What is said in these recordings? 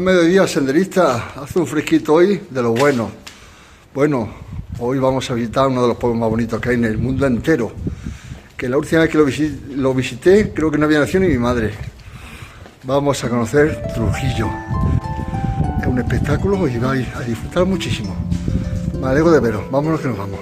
mediodía senderista, hace un fresquito hoy de lo bueno. Bueno, hoy vamos a visitar uno de los pueblos más bonitos que hay en el mundo entero. Que la última vez que lo visité, creo que no había nacido ni mi madre. Vamos a conocer Trujillo. Es un espectáculo y vais a disfrutar muchísimo. Me alegro de veros, vámonos que nos vamos.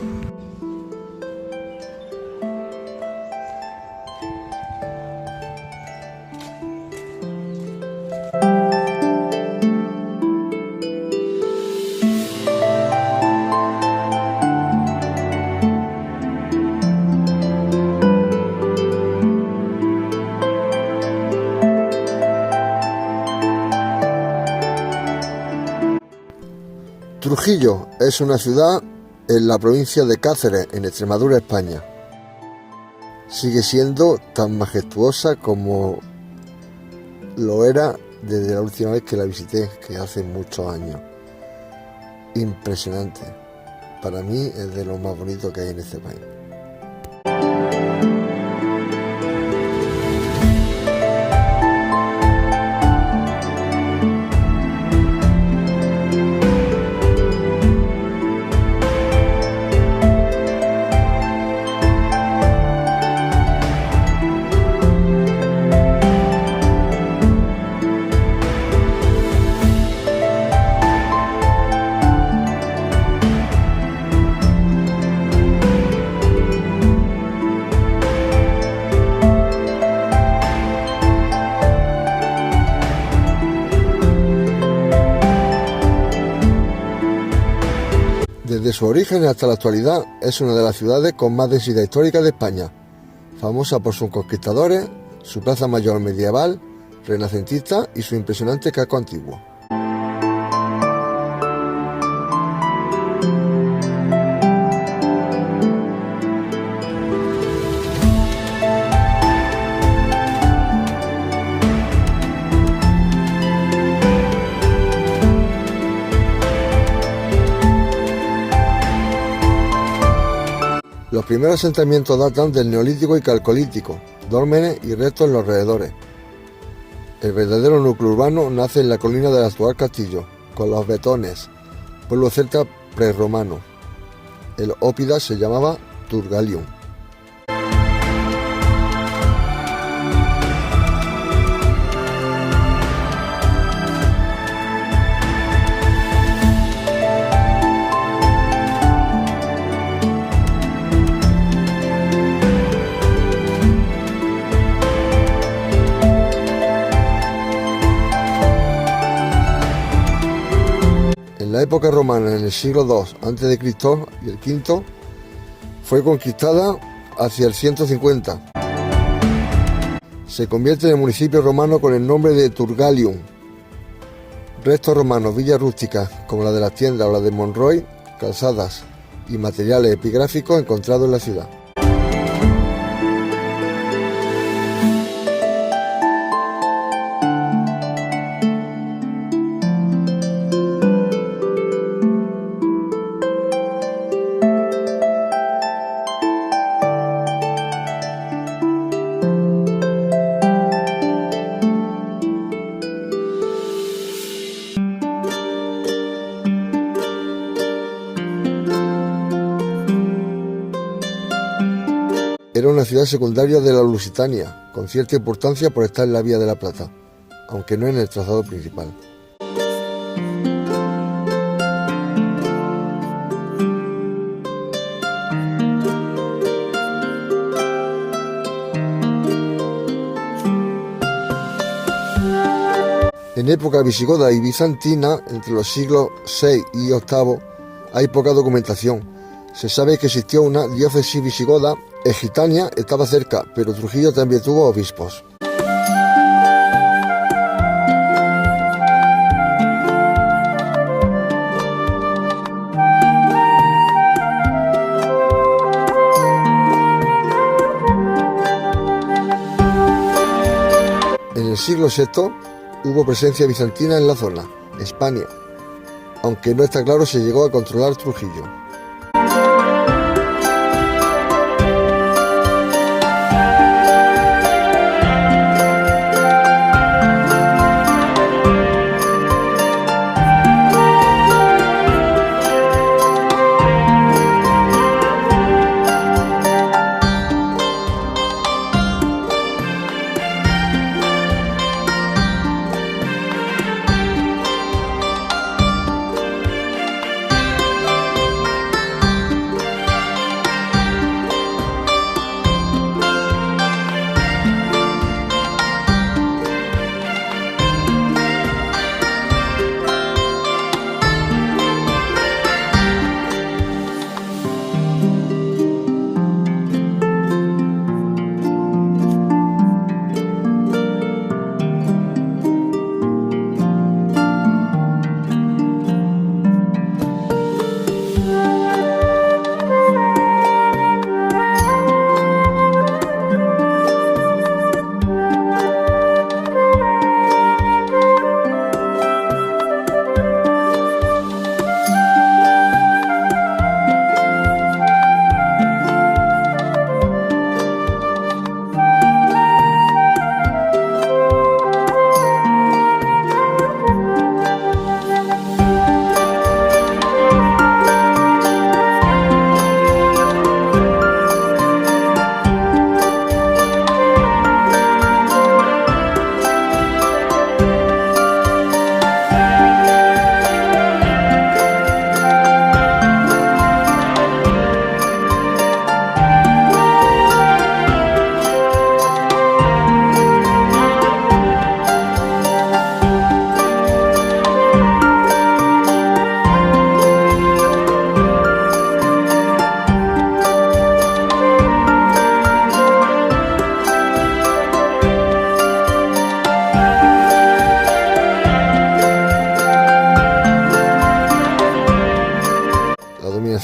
Trujillo es una ciudad en la provincia de Cáceres, en Extremadura, España. Sigue siendo tan majestuosa como lo era desde la última vez que la visité, que hace muchos años. Impresionante. Para mí es de lo más bonito que hay en este país. Desde su origen hasta la actualidad es una de las ciudades con más densidad histórica de España, famosa por sus conquistadores, su plaza mayor medieval, renacentista y su impresionante casco antiguo. Los primeros asentamientos datan del Neolítico y Calcolítico, dólmenes y restos en los alrededores. El verdadero núcleo urbano nace en la colina del actual castillo, con los Betones, pueblo celta prerromano. El Ópida se llamaba Turgalium. En la época romana, en el siglo II a.C. y el V, fue conquistada hacia el 150. Se convierte en el municipio romano con el nombre de Turgalium. Restos romanos, villas rústicas como la de las tiendas o la de Monroy, calzadas y materiales epigráficos encontrados en la ciudad. Era una ciudad secundaria de la Lusitania, con cierta importancia por estar en la Vía de la Plata, aunque no en el trazado principal. En época visigoda y bizantina, entre los siglos VI y VIII, hay poca documentación. Se sabe que existió una diócesis visigoda. Egitania estaba cerca, pero Trujillo también tuvo obispos. En el siglo VI hubo presencia bizantina en la zona, España, aunque no está claro si llegó a controlar Trujillo.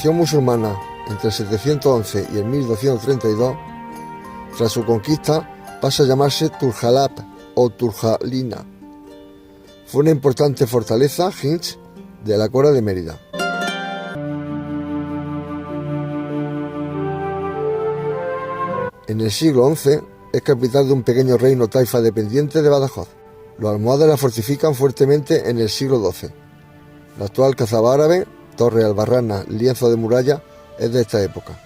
invasión musulmana entre el 711 y el 1232, tras su conquista, pasa a llamarse Turjalab o Turjalina. Fue una importante fortaleza Hins de la Cora de Mérida. En el siglo XI es capital de un pequeño reino taifa dependiente de Badajoz. Los almohades la fortifican fuertemente en el siglo XII. La actual cazaba árabe, torre albarrana, lienzo de muralla, es de esta época.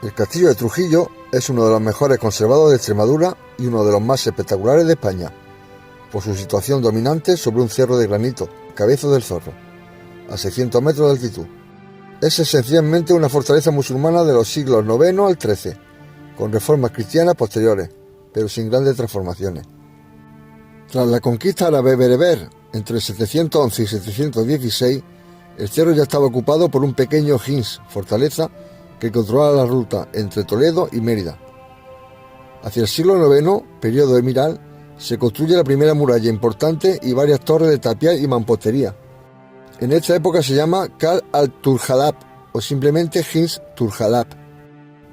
El castillo de Trujillo es uno de los mejores conservados de Extremadura y uno de los más espectaculares de España, por su situación dominante sobre un cerro de granito, Cabezo del Zorro, a 600 metros de altitud. Es esencialmente una fortaleza musulmana de los siglos IX al XIII, con reformas cristianas posteriores, pero sin grandes transformaciones. Tras la conquista árabe bereber entre 711 y 716, el cerro ya estaba ocupado por un pequeño Hins, fortaleza que controlaba la ruta entre Toledo y Mérida. Hacia el siglo IX, periodo emiral, se construye la primera muralla importante y varias torres de tapial y mampostería. En esta época se llama Kal al-Turjalab o simplemente Hins Turjalab.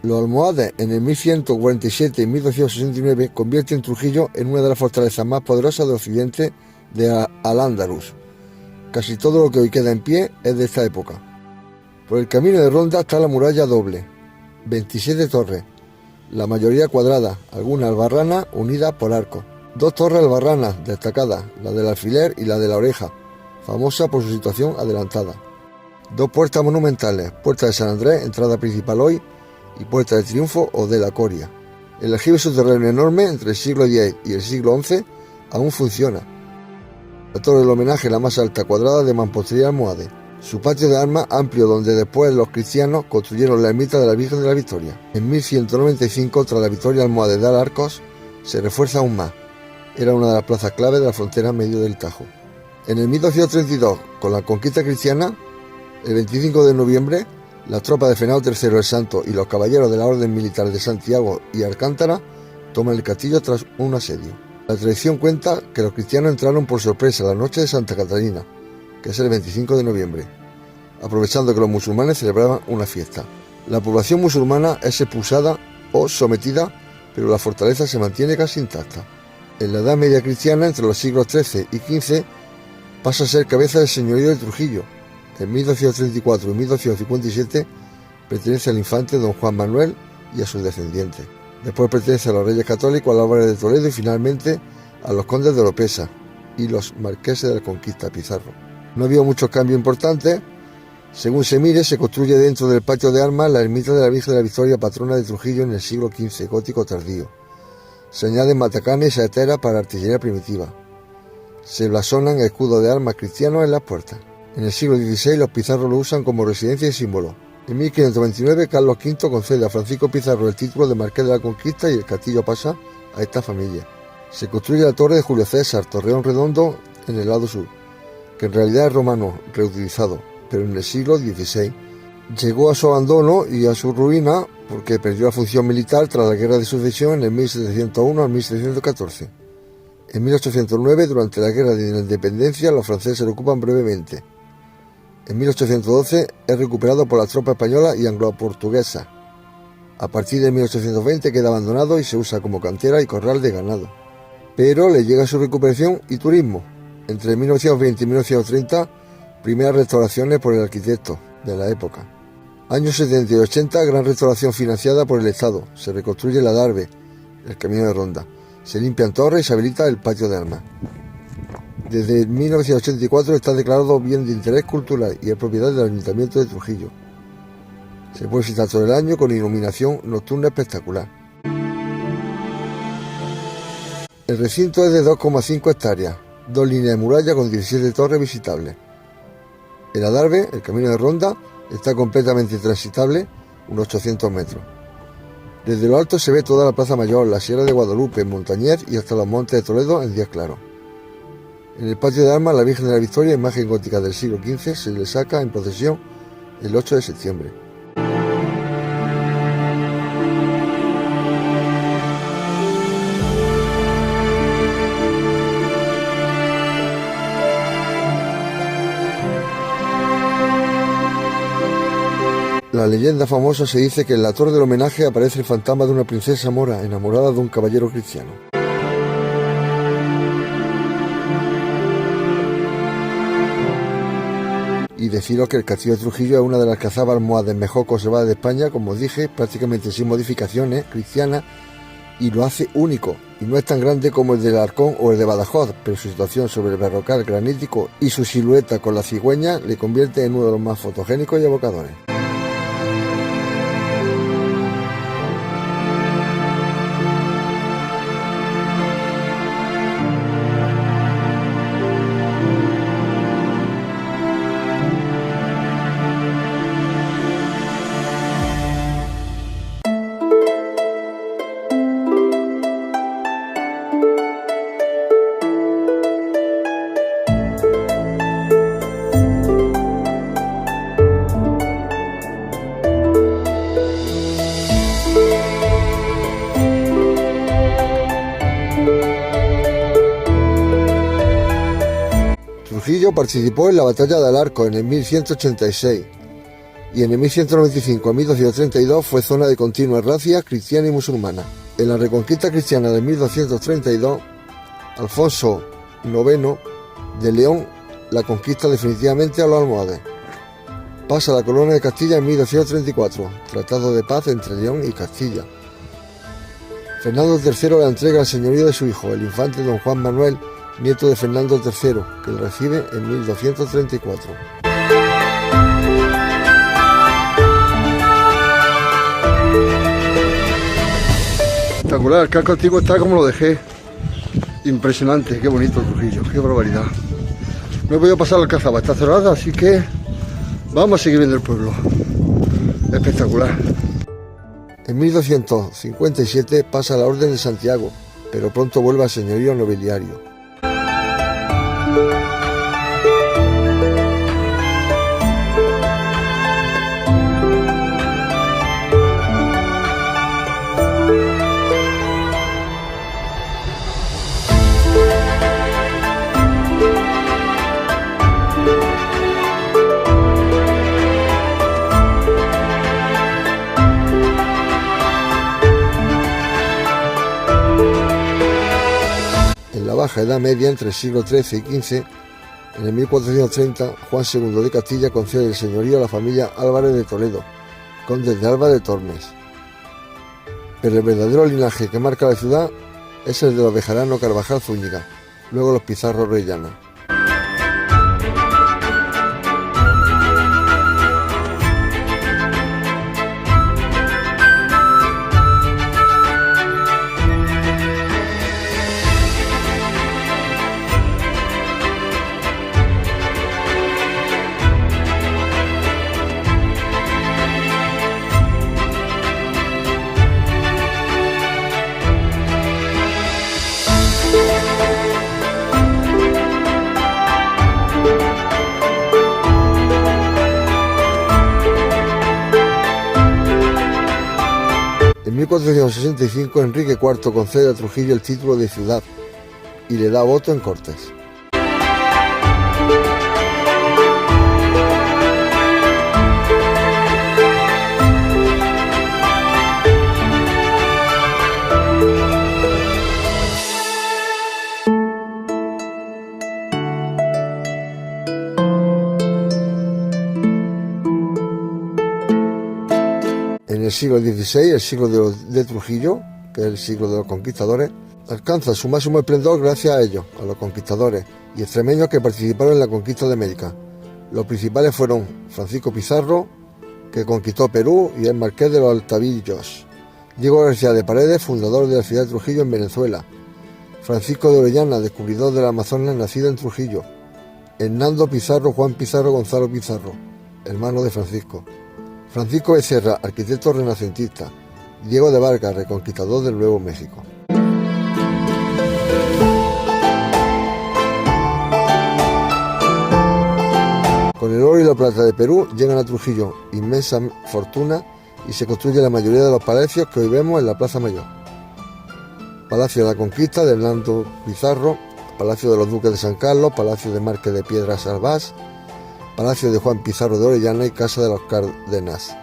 Los almohades en el 1147 y 1269 convierten Trujillo en una de las fortalezas más poderosas de Occidente de Al-Ándalus. Casi todo lo que hoy queda en pie es de esta época. Por el camino de Ronda está la muralla doble, 27 torres, la mayoría cuadradas, algunas albarranas unidas por arcos. 2 torres albarranas destacadas, la del alfiler y la de la oreja, famosa por su situación adelantada. 2 puertas monumentales, Puerta de San Andrés, entrada principal hoy, y Puerta de Triunfo o de la Coria. El aljibe subterráneo enorme entre el siglo X y el siglo XI aún funciona. La torre del homenaje, la más alta, cuadrada, de mampostería almohade. Su patio de armas amplio, donde después los cristianos construyeron la ermita de la Virgen de la Victoria. En 1195, tras la victoria almohade de Alarcos, se refuerza aún más. Era una de las plazas clave de la frontera medio del Tajo. En el 1232, con la conquista cristiana, el 25 de noviembre, las tropas de Fernando III el Santo y los caballeros de la Orden Militar de Santiago y Alcántara toman el castillo tras un asedio. La tradición cuenta que los cristianos entraron por sorpresa la noche de Santa Catalina, que es el 25 de noviembre, aprovechando que los musulmanes celebraban una fiesta. La población musulmana es expulsada o sometida, pero la fortaleza se mantiene casi intacta. En la Edad Media cristiana, entre los siglos XIII y XV, pasa a ser cabeza del señorío de Trujillo. En 1234 y 1257 pertenece al infante don Juan Manuel y a sus descendientes. Después pertenece a los reyes católicos, a los Álvarez de Toledo y finalmente a los condes de Oropesa y los marqueses de la Conquista, Pizarro. No había muchos cambios importantes. Según se mire, se construye dentro del patio de armas la ermita de la Virgen de la Victoria, patrona de Trujillo, en el siglo XV, gótico tardío. Se añaden matacanes y saeteras para artillería primitiva. Se blasonan escudos de armas cristianos en las puertas. En el siglo XVI los Pizarro lo usan como residencia y símbolo. En 1529 Carlos V concede a Francisco Pizarro el título de Marqués de la Conquista y el castillo pasa a esta familia. Se construye la torre de Julio César, torreón redondo en el lado sur, que en realidad es romano, reutilizado, pero en el siglo XVI llegó a su abandono y a su ruina porque perdió la función militar tras la Guerra de Sucesión en el 1701 al 1714. En 1809, durante la Guerra de la Independencia, los franceses lo ocupan brevemente. En 1812 es recuperado por las tropas españolas y anglo-portuguesas. A partir de 1820 queda abandonado y se usa como cantera y corral de ganado. Pero le llega su recuperación y turismo. Entre 1920 y 1930, primeras restauraciones por el arquitecto de la época. Años 70 y 80, gran restauración financiada por el Estado. Se reconstruye la Darbe, el camino de Ronda. Se limpian torres y se habilita el patio de armas. Desde 1984 está declarado bien de interés cultural y es propiedad del Ayuntamiento de Trujillo. Se puede visitar todo el año con iluminación nocturna espectacular. El recinto es de 2,5 hectáreas, 2 líneas de muralla con 17 torres visitables. El Adarve, el camino de Ronda, está completamente transitable, unos 800 metros. Desde lo alto se ve toda la Plaza Mayor, la Sierra de Guadalupe, Montañés y hasta los Montes de Toledo en días claros. En el patio de armas, la Virgen de la Victoria, imagen gótica del siglo XV, se le saca en procesión el 8 de septiembre. la leyenda famosa se dice que en la torre del homenaje aparece el fantasma de una princesa mora enamorada de un caballero cristiano. Y deciros que el castillo de Trujillo es una de las cazadas almohades mejor conservadas de España, como os dije, prácticamente sin modificaciones cristianas, y lo hace único. Y no es tan grande como el del Alarcón o el de Badajoz, pero su situación sobre el berrocal granítico y su silueta con la cigüeña le convierte en uno de los más fotogénicos y evocadores. Trujillo participó en la batalla de Alarcos en el 1186 y en el 1195 a 1232 fue zona de continuas razzias cristiana y musulmana. En la reconquista cristiana de 1232, Alfonso IX de León la conquista definitivamente a los almohades. Pasa a la corona de Castilla en 1234, tratado de paz entre León y Castilla. Fernando III le entrega el señorío de su hijo, el infante don Juan Manuel, nieto de Fernando III, que lo recibe en 1234. Espectacular, el casco antiguo está como lo dejé. Impresionante, qué bonito Trujillo, qué barbaridad. No he podido pasar la alcazaba, está cerrada, así que vamos a seguir viendo el pueblo. Espectacular. En 1257 pasa a la Orden de Santiago, pero pronto vuelve al señorío nobiliario. En la Baja Edad Media, entre el siglo XIII y XV, en el 1430, Juan II de Castilla concede el señorío a la familia Álvarez de Toledo, condes de Alba de Tormes. Pero el verdadero linaje que marca la ciudad es el de los Bejarano Carvajal Zúñiga, luego los Pizarro Orellana. En 1465 Enrique IV concede a Trujillo el título de ciudad y le da voto en Cortes. En el siglo XVI, el siglo de Trujillo, que es el siglo de los conquistadores, alcanza su máximo esplendor gracias a ellos, a los conquistadores y extremeños que participaron en la conquista de América. Los principales fueron Francisco Pizarro, que conquistó Perú, y el marqués de los Altavillos; Diego García de Paredes, fundador de la ciudad de Trujillo en Venezuela; Francisco de Orellana, descubridor del Amazonas, nacido en Trujillo; Hernando Pizarro, Juan Pizarro, Gonzalo Pizarro, hermano de Francisco; Francisco Becerra, arquitecto renacentista; Diego de Vargas, reconquistador del Nuevo México. Con el oro y la plata de Perú llegan a Trujillo inmensa fortuna y se construye la mayoría de los palacios que hoy vemos en la Plaza Mayor. Palacio de la Conquista de Hernando Pizarro, Palacio de los Duques de San Carlos, Palacio de Marqués de Piedras Albás, Palacio de Juan Pizarro de Orellana y Casa de los Cárdenas.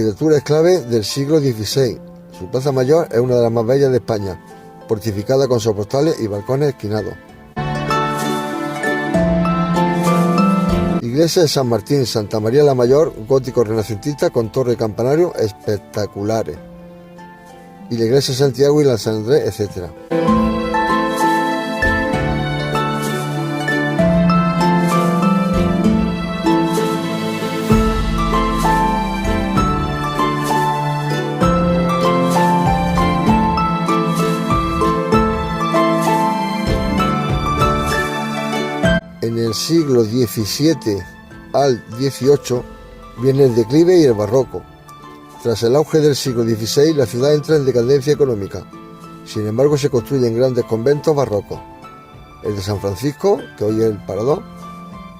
arquitectura es clave del siglo XVI. Su plaza mayor es una de las más bellas de España, fortificada con soportales y balcones esquinados. Iglesia de San Martín, Santa María la Mayor, gótico renacentista con torre y campanario espectaculares. Y la iglesia de Santiago y la de San Andrés, etc. En el siglo XVII al XVIII viene el declive y el barroco. Tras el auge del siglo XVI, la ciudad entra en decadencia económica. Sin embargo, se construyen grandes conventos barrocos. El de San Francisco, que hoy es el Parador,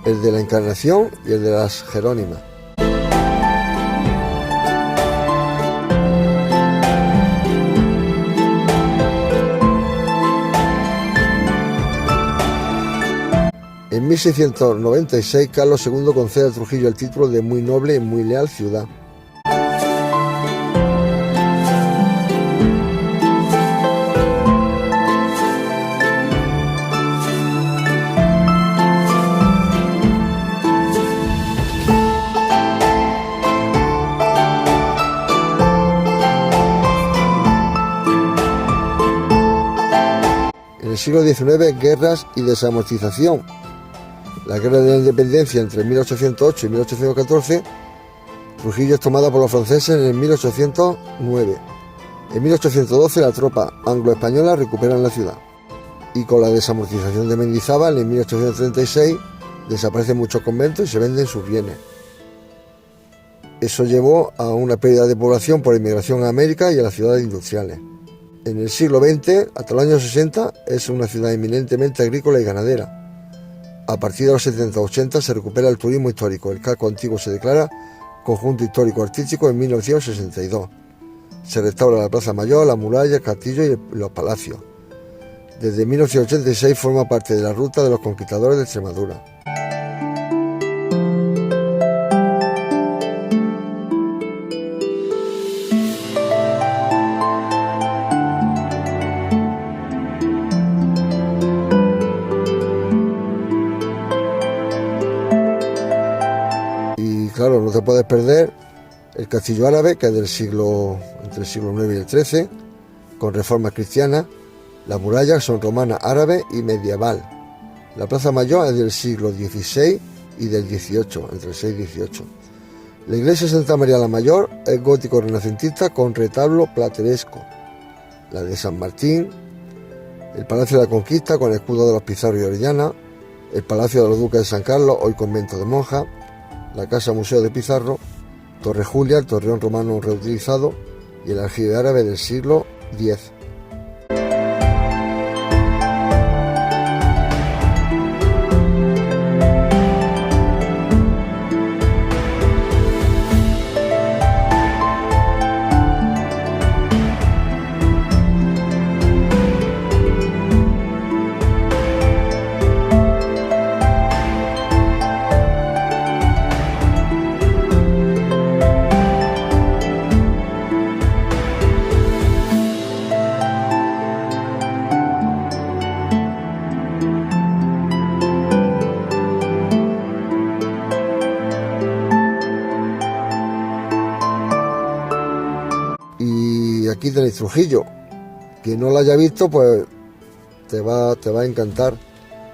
el de la Encarnación y el de las Jerónimas. En 1696, Carlos II concede a Trujillo el título de muy noble y muy leal ciudad. En el siglo XIX, guerras y desamortización. La guerra de la independencia entre 1808 y 1814, Trujillo es tomada por los franceses en el 1809. En 1812 la tropa anglo-española recupera la ciudad. Y con la desamortización de Mendizábal en 1836 desaparecen muchos conventos y se venden sus bienes. Eso llevó a una pérdida de población por inmigración a América y a las ciudades industriales. En el siglo XX, hasta los años 60, es una ciudad eminentemente agrícola y ganadera. A partir de los 70-80 se recupera el turismo histórico. El casco antiguo se declara conjunto histórico-artístico en 1962. Se restaura la Plaza Mayor, la muralla, el castillo y los palacios. Desde 1986 forma parte de la ruta de los conquistadores de Extremadura. Claro, no te puedes perder el castillo árabe, que es entre el siglo IX y el XIII, con reformas cristianas. Las murallas son romanas, árabe y medieval. La Plaza Mayor es del siglo XVI y del XVIII, entre el 6 y 18. La iglesia de Santa María la Mayor es gótico renacentista con retablo plateresco. La de San Martín, el Palacio de la Conquista con escudo de los Pizarro y Orellana, el Palacio de los Duques de San Carlos, hoy convento de monjas, la Casa Museo de Pizarro, Torre Julia, el torreón romano reutilizado y el aljibe árabe del siglo X. Y aquí tenéis Trujillo. Quien no la haya visto, pues te va a encantar,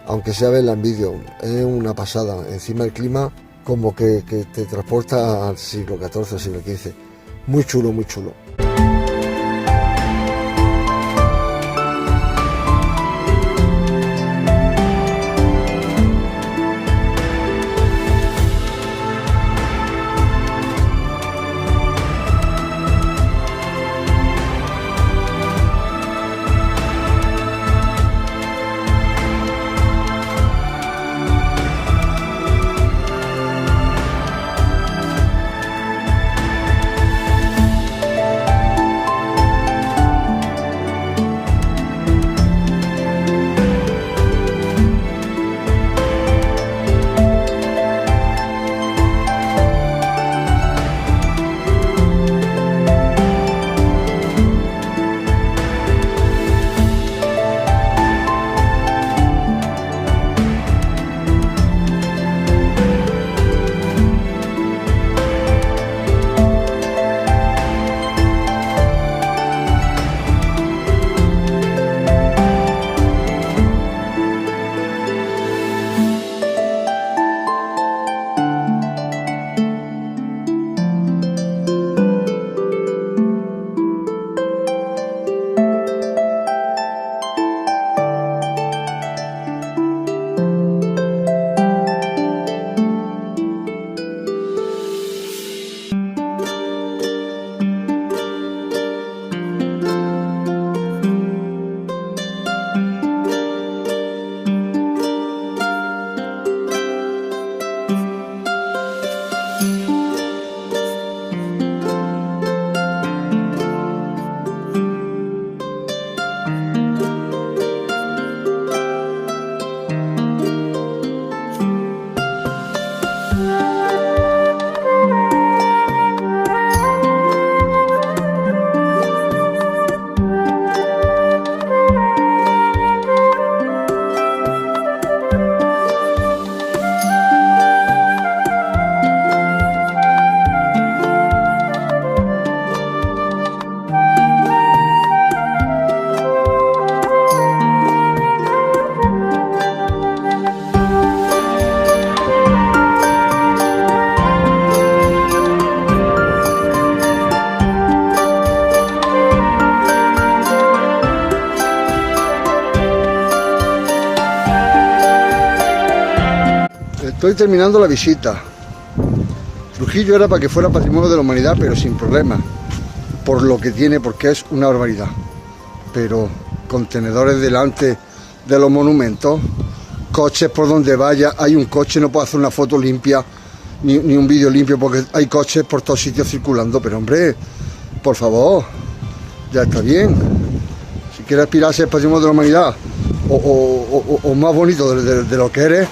aunque sea verla en vídeo. Es una pasada. Encima el clima como que te transporta al siglo XIV, siglo XV. Muy chulo, muy chulo. Estoy terminando la visita. Trujillo era para que fuera patrimonio de la humanidad, pero sin problema, por lo que tiene, porque es una barbaridad. Pero contenedores delante de los monumentos, coches por donde vaya, hay un coche, no puedo hacer una foto limpia, ni un vídeo limpio, porque hay coches por todos sitios circulando. Pero hombre, por favor, ya está bien. Si quieres aspirar a ser patrimonio de la humanidad, o más bonito de lo que eres,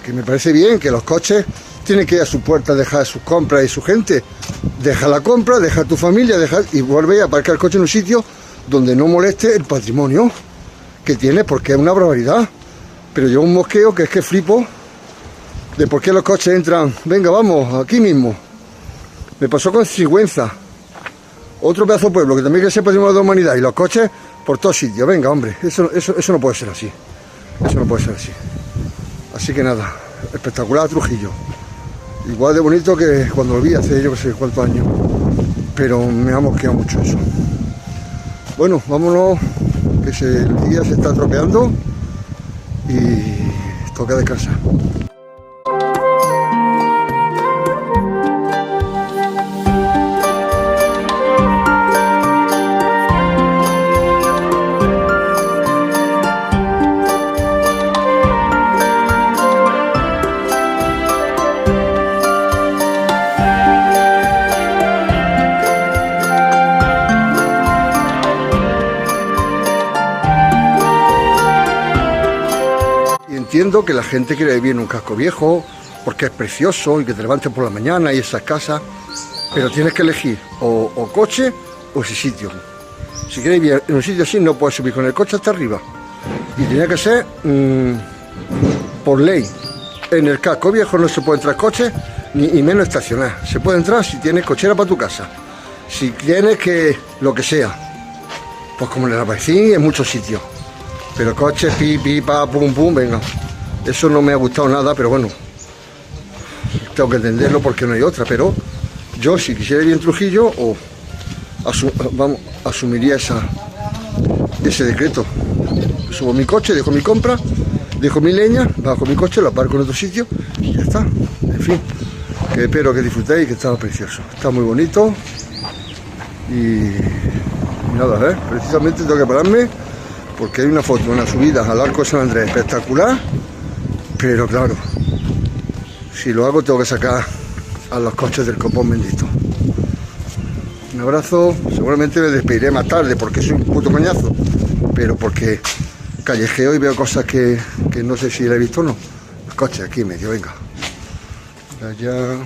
que me parece bien que los coches tienen que ir a su puerta, dejar sus compras y su gente. Deja la compra, deja tu familia, y vuelve a aparcar el coche en un sitio donde no moleste el patrimonio que tiene, porque es una barbaridad. Pero yo un mosqueo que es que flipo de por qué los coches entran. Venga, vamos, aquí mismo. Me pasó con Sigüenza, otro pedazo de pueblo que también quiere ser patrimonio de la humanidad, y los coches por todos sitios. Venga, hombre, eso no puede ser así. Eso no puede ser así. Así que nada, espectacular Trujillo. Igual de bonito que cuando lo vi hace yo que sé cuántos años. Pero me ha mosqueado mucho eso. Bueno, vámonos, que el día se está tropeando y toca descansar. Entiendo que la gente quiere vivir en un casco viejo porque es precioso y que te levantes por la mañana y esas casas, pero tienes que elegir o coche o ese sitio. Si quieres vivir en un sitio así, no puedes subir con el coche hasta arriba, y tenía que ser por ley. En el casco viejo no se puede entrar coche ni menos estacionar. Se puede entrar si tienes cochera para tu casa, si tienes que lo que sea, pues como en el Albaicín en muchos sitios. Pero coches, pi, pa, pum, pum, venga. Eso no me ha gustado nada, pero bueno, tengo que entenderlo porque no hay otra. Pero yo, si quisiera ir en Trujillo, asumiría ese decreto. Subo mi coche, dejo mi compra, dejo mi leña, bajo mi coche, lo aparco en otro sitio y ya está. En fin, que espero que disfrutéis, que está precioso. Está muy bonito. Y nada, precisamente tengo que pararme, porque hay una foto, una subida al Arco de San Andrés espectacular, pero claro, si lo hago tengo que sacar a los coches del copón bendito. Un abrazo, seguramente me despediré más tarde porque soy un puto coñazo, pero porque callejeo y veo cosas que no sé si la he visto o no. Los coches aquí medio, venga. Allá.